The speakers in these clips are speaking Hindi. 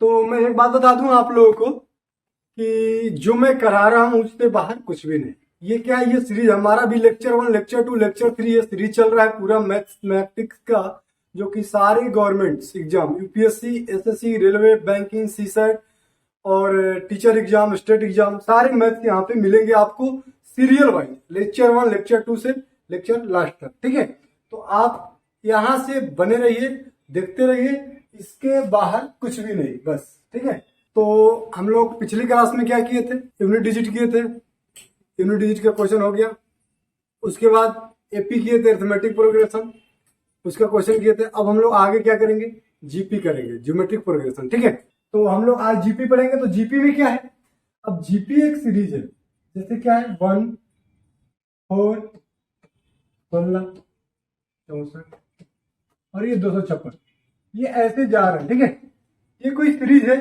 तो मैं एक बात बता दूं आप लोगों को कि जो मैं करा रहा हूं उससे बाहर कुछ भी नहीं। ये क्या है, ये सीरीज हमारा भी लेक्चर 1, लेक्चर 2, लेक्चर 3 ये सीरीज चल रहा है पूरा मैथमेटिक्स का, जो कि सारे governments exam UPSC, SSC, railway, banking, CSAT और टीचर एग्जाम, स्टेट एग्जाम, सारे मैथ यहाँ पे मिलेंगे आपको सीरियल वाइज, लेक्चर 1, लेक्चर 2 से लेक्चर लास्ट तक। ठीक है, तो आप यहाँ से बने रहिए, देखते रहिए, इसके बाहर कुछ भी नहीं बस। ठीक है, तो हम लोग पिछली क्लास में क्या किए थे, यूनिट डिजिट किए थे, यूनिट डिजिट का क्वेश्चन हो गया। उसके बाद एपी किए थे, अरिथमेटिक प्रोग्रेशन, उसका क्वेश्चन किए थे। अब हम लोग आगे क्या करेंगे, जीपी करेंगे, ज्योमेट्रिक प्रोग्रेशन। ठीक है, तो हम लोग आज जीपी पढ़ेंगे। तो जीपी में क्या है, अब जीपी एक सीरीज है, जैसे क्या है 1, 4, 16, 64 और ये 256, ये ऐसे जा रहे हैं। ठीक है, ये कोई सीरीज है,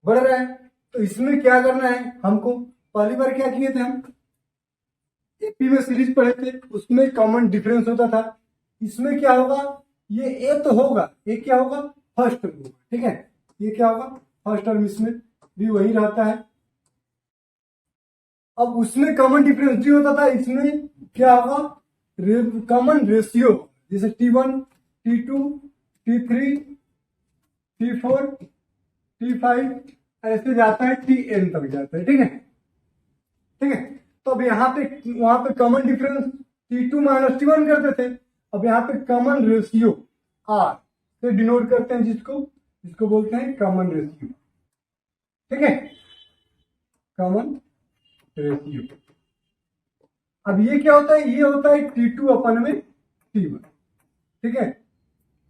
बढ़ रहा है। तो इसमें क्या करना है हमको, पहली बार क्या किए थे हम, एपी में सीरीज पढ़े थे, उसमें कॉमन डिफरेंस होता था। इसमें क्या होगा, ये ए तो होगा, ये क्या होगा फर्स्ट टर्म होगा। ठीक है, ये क्या होगा फर्स्ट टर्म, इसमें भी वही रहता है। अब उसमें कॉमन डिफरेंस भी होता था, इसमें क्या होगा कॉमन रेशियो, जैसे T1, T2, T3, T4, T5 ऐसे जाता है, Tn तक जाता है। ठीक है, ठीक है, तो अब यहाँ पे वहां पे common difference T2 minus T1 करते थे, अब यहाँ पे कॉमन रेशियो R से डिनोट करते हैं, जिसको बोलते हैं कॉमन रेशियो। ठीक है, कॉमन रेशियो। अब ये क्या होता है, ये होता है T2 अपन में T1। ठीक है,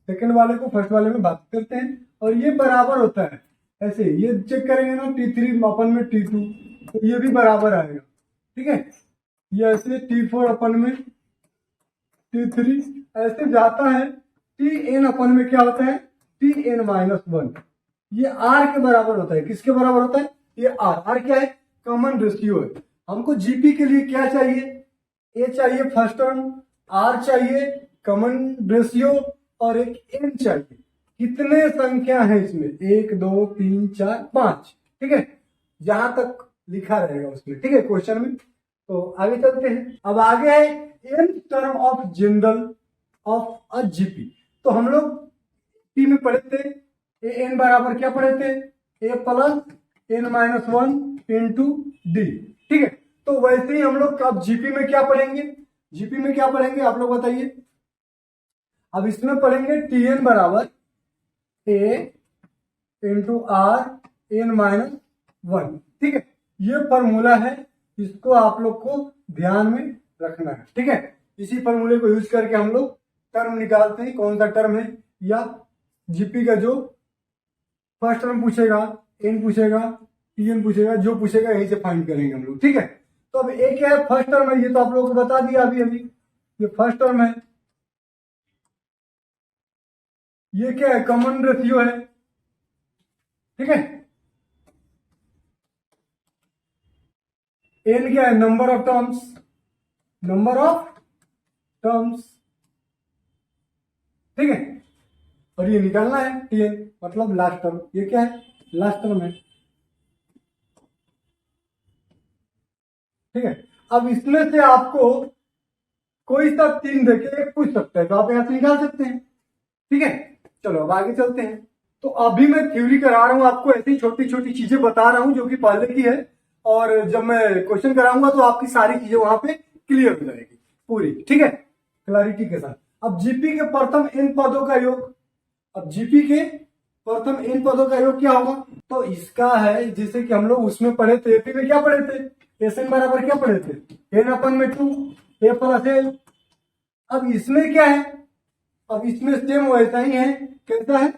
सेकंड वाले को फर्स्ट वाले में बात करते हैं, और ये बराबर होता है ऐसे, ये चेक करेंगे ना T3 अपन में T2, तो ये भी बराबर आएगा। ठीक है, ये ऐसे T4 अपन में T3 ऐसे जाता है। Tn अपन में क्या होता है, Tn माइनस 1, ये R के बराबर होता है। किसके बराबर होता है, ये R क्या है, कॉमन रेशियो है। हमको जीपी के लिए क्या चाहिए, ए चाहिए फर्स्ट टर्म, R चाहिए कॉमन रेशियो, और एक n चाहिए। कितने संख्या है इसमें, 1, 2, 3, 4, 5। ठीक है, जहां तक लिखा रहेगा उसमें। ठीक है, क्वेश्चन में। तो आगे चलते हैं। अब आगे है n term of general of a GP. तो हम लोग पी में पढ़े थे, ए n बराबर क्या पढ़े थे, a plus n minus 1 into D. ठीक है, तो वैसे ही हम लोग अब जीपी में क्या पढ़ेंगे, जीपी में क्या पढ़ेंगे आप लोग बताइए। अब इसमें पढ़ेंगे Tn बराबर a into R n minus 1। ठीक है, ये फॉर्मूला है, इसको आप लोग को ध्यान में रखना है। ठीक है, इसी फॉर्मूले को यूज करके हम लोग टर्म निकालते हैं, कौन सा टर्म है, या जीपी का जो फर्स्ट टर्म पूछेगा, n पूछेगा, Tn पूछेगा, जो पूछेगा यहीं से फाइंड करेंगे हम लोग। ठीक है, तो अब एक क्या है फर्स्ट टर्म है, ये तो आप लोगों को बता दिया अभी अभी, ये फर्स्ट टर्म है। ये क्या है, कॉमन रेशियो है। ठीक है, n क्या है, number of terms, number of terms. ठीक है, और ये निकालना है Tn मतलब लास्ट टर्म, ये क्या है लास्ट टर्म है। ठीक है, अब इसमें से आपको कोई सा 3 देके एक पूछ सकता है, तो आप यहां से निकाल सकते हैं। ठीक है, चलो अब आगे चलते हैं। तो अभी मैं थ्योरी करा रहा हूं आपको, ऐसी छोटी छोटी चीजें बता रहा हूं जो कि पहले की है, और जब मैं क्वेश्चन कराऊंगा तो आपकी सारी चीजें वहां पे क्लियर हो जाएगी पूरी। ठीक है, क्लैरिटी के साथ। अब जीपी के प्रथम इन पदों का योग, अब जीपी के प्रथम इन पदों का योग क्या होगा, तो इसका है जैसे कि हम लोग उसमें पढ़े थे, एपी में क्या पढ़े थे, एस एन बराबर क्या पढ़े थे, एन अपन में 2 ए प्लस एल। अब इसमें क्या है, अब इसमें सेम वैसा ही है, कैसा है,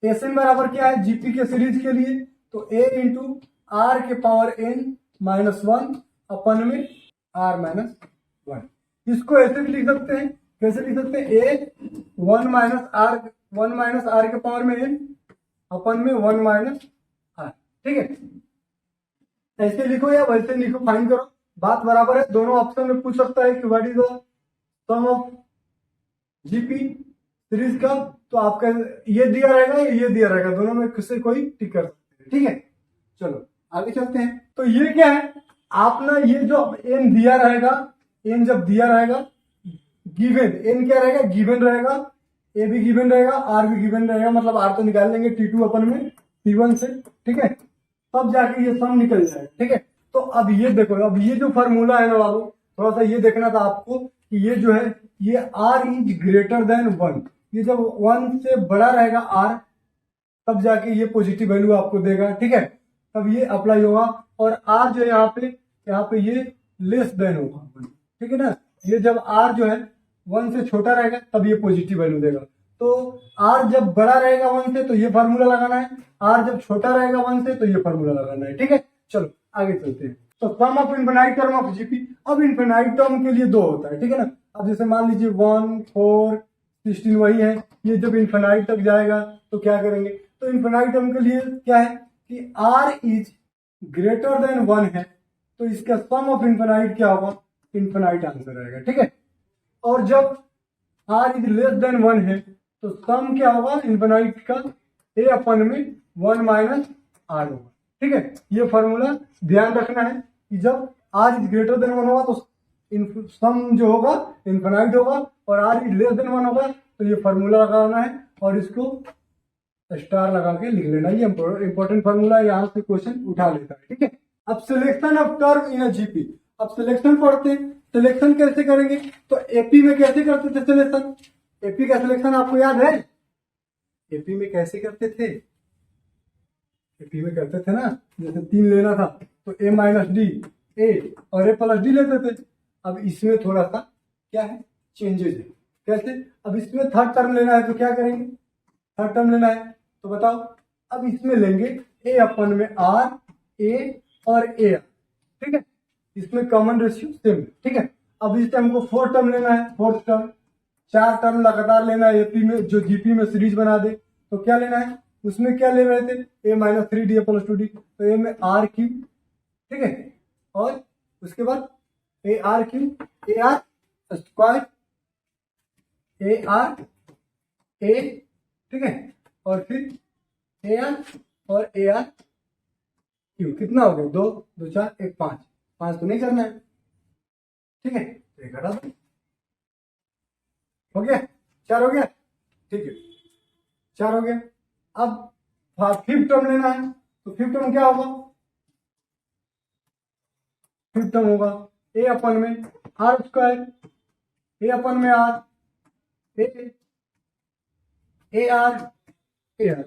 एस एन बराबर क्या है जीपी के सीरीज के लिए, तो ए इंटू आर के पावर n माइनस 1 अपन में आर माइनस 1। इसको ऐसे भी लिख सकते हैं, कैसे लिख सकते हैं, ए 1 माइनस आर के पावर में n अपन में 1 माइनस आर। ठीक है, ऐसे लिखो या वैसे लिखो, फाइन करो, बात बराबर है। दोनों ऑप्शन में पूछ सकता है कि what is the sum of GP series का, तो आपका ये दिया रहेगा, ये दिया रहेगा, दोनों में से कोई टिक कर सकते हैं। ठीक है, चलो आगे चलते हैं। तो ये क्या है, आप ना ये जो एन दिया रहेगा, एन जब दिया रहेगा, गिवन एन क्या रहेगा, गिवन रहेगा, ए भी गिवन रहेगा, आर भी गिवन रहेगा, मतलब आर तो निकाल लेंगे T2 अपन में T1 से। ठीक है, तब जाके ये सम निकल जाएगा। ठीक है, तो अब ये देखो, अब ये जो फॉर्मूला है ना बाबू, थोड़ा सा ये देखना था आपको कि ये जो है ये आर इज ग्रेटर देन 1, ये जब 1 से बड़ा रहेगा आर, तब जाके ये पॉजिटिव वैल्यू आपको देगा। ठीक है, तब ये अप्लाई होगा, और आर जो है यहाँ पे ये लेस देन होगा। ठीक है ना, ये जब आर जो है 1 से छोटा रहेगा तब ये पॉजिटिव वैल्यू देगा। तो आर जब बड़ा रहेगा 1 से तो ये फार्मूला लगाना है, आर जब छोटा रहेगा 1 से तो ये फार्मूला लगाना है। ठीक है, चलो आगे चलते हैं। तो sum of infinite term of GP, अब इनफिनाइट टर्म के लिए 2 होता है। ठीक है ना, अब जैसे मान लीजिए 1, 4, 16 वही है, ये जब इनफिनाइट तक जाएगा तो क्या करेंगे, तो इनफिनाइट टर्म के लिए क्या है कि आर इज ग्रेटर देन 1 है, तो इसका सम ऑफ इनफिनाइट क्या होगा, इनफिनाइट आंसर आएगा। ठीक है, और जब आर इज लेस देन 1 है तो सम क्या होगा इनफिनाइट का, ए अपन में 1 माइनस आर होगा। ठीक है, ये फॉर्मूला ध्यान रखना है कि जब आर इज ग्रेटर देन 1 होगा तो सम जो होगा इनफिनाइट होगा, और आर इज लेस देन 1 होगा तो ये फॉर्मूला लगाना है और इसको स्टार लगा के लिख लेना। ये इंपॉर्टेंट फॉर्मूला, यहाँ से क्वेश्चन उठा लेता है। ठीक है, अब selection of term in GP, अब सिलेक्शन पढ़ते हैं। सिलेक्शन कैसे करेंगे, तो एपी में कैसे करते थे सिलेक्शन, एपी का सिलेक्शन आपको याद है, एपी में कैसे करते थे, एपी में करते थे ना, जैसे 3 लेना था तो ए माइनस डी ए और ए प्लस डी लेते थे। अब इसमें थोड़ा सा क्या है, चेंजेस है। कैसे, अब इसमें थर्ड टर्म लेना है तो क्या करेंगे, थर्ड टर्म लेना है तो बताओ, अब इसमें लेंगे ए अपन में आर, ए और ए आर। ठीक है, इसमें कॉमन रेशियो सेम। ठीक है, अब इस टाइम को 4 टर्म लेना है, फोर्थ टर्म, 4 टर्म लगातार लेना है एपी में, जो जीपी में सीरीज बना दे। तो क्या लेना है, उसमें क्या ले रहे थे, ए माइनस 3 डी प्लस 2 डी, तो ए में आर क्यू। ठीक है, और उसके बाद A R Q, A R square, A R A, ठीक है, और फिर ए आर और ए आर क्यू, कितना हो गया, 2 2 4 1 5, 5 तो नहीं करना है। ठीक है, तो 1 हटा दो, हो गया 4 हो गया। ठीक है, 4 हो गया। अब फिफ्थ टर्म लेना है तो फिफ्थ टर्म क्या होगा, फिफ्थ टर्म होगा ए अपन में आर स्क्वायर, ए अपन में आर, ए आर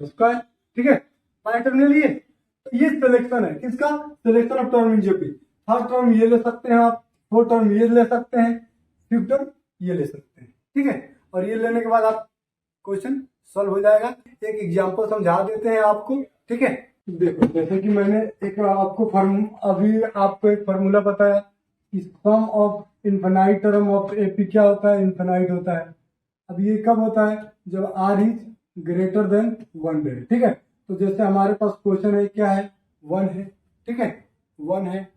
स्क्वायर। ठीक है, 5 टर्म ले लिए। तो ये सिलेक्शन है किसका, selection of term in JP. Third term ये ले सकते हैं आप, फोर्थ टर्म ये ले सकते हैं, फिफ्थ टर्म ये ले सकते हैं। ठीक है, और ये लेने के बाद आप क्वेश्चन सॉल्व हो जाएगा। एक एग्जांपल समझा देते हैं आपको। ठीक है, देखो जैसे कि मैंने एक आपको अभी आपको एक फार्मूला बताया कि sum of infinite term of AP क्या होता है, इनफिनाइट होता है। अब ये कब होता है, जब आर इज ग्रेटर देन 1 है। ठीक है, तो जैसे हमारे पास क्वेश्चन है क्या है, 1 है। ठीक है, 1 है,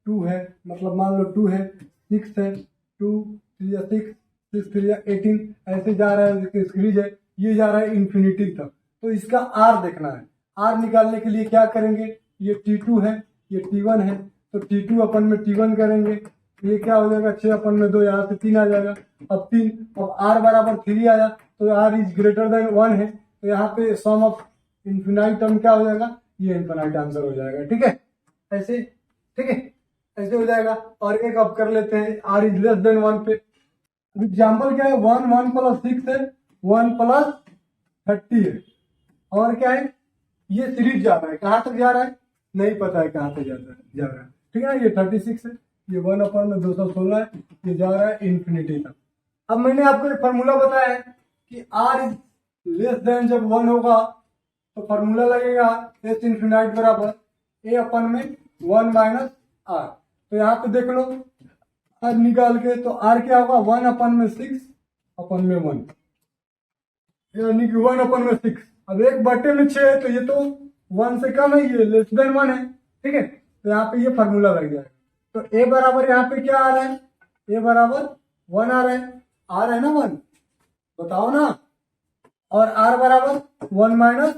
2 है, मतलब मान लो 2 है, 6 है, 2 3 या 6, 6 3 या 18, ऐसे जा रहा है सीरीज है, ये जा रहा है इन्फिनिटी तक। तो इसका आर देखना है, आर निकालने के लिए क्या करेंगे, ये T2 है, ये T1 है, तो T2 अपन में T1 करेंगे, तो ये क्या हो जाएगा, 6 अपन में 2, यहाँ से 3 आ जाएगा। अब 3, अब आर बराबर 3 आया, तो आर इज ग्रेटर देन 1 है, तो यहाँ पे सम ऑफ इन्फिनाइट टर्म क्या हो जाएगा, ये इन्फिनाइट आंसर हो जाएगा। ठीक है, ऐसे, ठीक है, ऐसे हो जाएगा। और एक अब कर लेते हैं आर इज लेस देन 1 पे। एग्जाम्पल क्या है, 1 1 प्लस 6 है, 1 प्लस 30 है, और क्या है, ये सीरीज जा रहा है, कहां तक जा रहा है नहीं पता है, कहां तक जा रहा है। ठीक है, ये 36 है, ये 1 अपन में 216 है, ये जा रहा है इन्फिनिटी तक। अब मैंने आपको एक फार्मूला बताया है कि आर इज लेस देन जब 1 होगा तो फार्मूला लगेगा एस इन्फिनाइट बराबर ए अपन में 1 माइनस आर। तो यहाँ पे देख लो आर निकाल के, तो आर क्या होगा, 1 अपन में 6 अपन में 1, यानी कि 1 अपन में 6। अब 1/6 है, तो ये तो 1 से कम है, ये लेस देन 1 है। ठीक है, तो यहाँ पे ये फार्मूला लग जाएगा। तो ए बराबर यहाँ पे क्या आ रहा है, ए बराबर 1 आ रहा है, आ रहा है ना 1, बताओ ना, और r बराबर 1 माइनस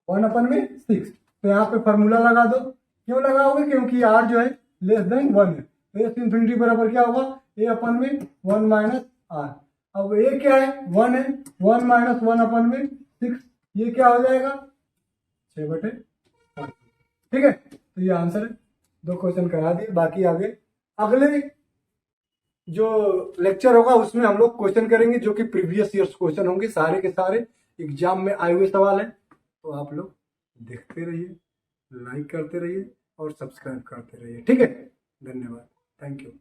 1/6। तो यहाँ पे फॉर्मूला लगा दो। क्यों लगाओगे? क्योंकि r जो है लेस देन 1 है। तो s इंफिनिटी बराबर क्या होगा? a/1 minus r। अब a क्या है? 1 है। 1 माइनस 1/6 ये क्या हो जाएगा? 6/5। ठीक है, तो ये आंसर है। 2 क्वेश्चन करा दिए, बाकी आगे अगले जो लेक्चर होगा उसमें हम लोग क्वेश्चन करेंगे जो कि प्रीवियस ईयर्स क्वेश्चन होंगे, सारे के सारे एग्जाम में आए हुए सवाल हैं। तो आप लोग देखते रहिए, लाइक करते रहिए और सब्सक्राइब करते रहिए। ठीक है, धन्यवाद, थैंक यू।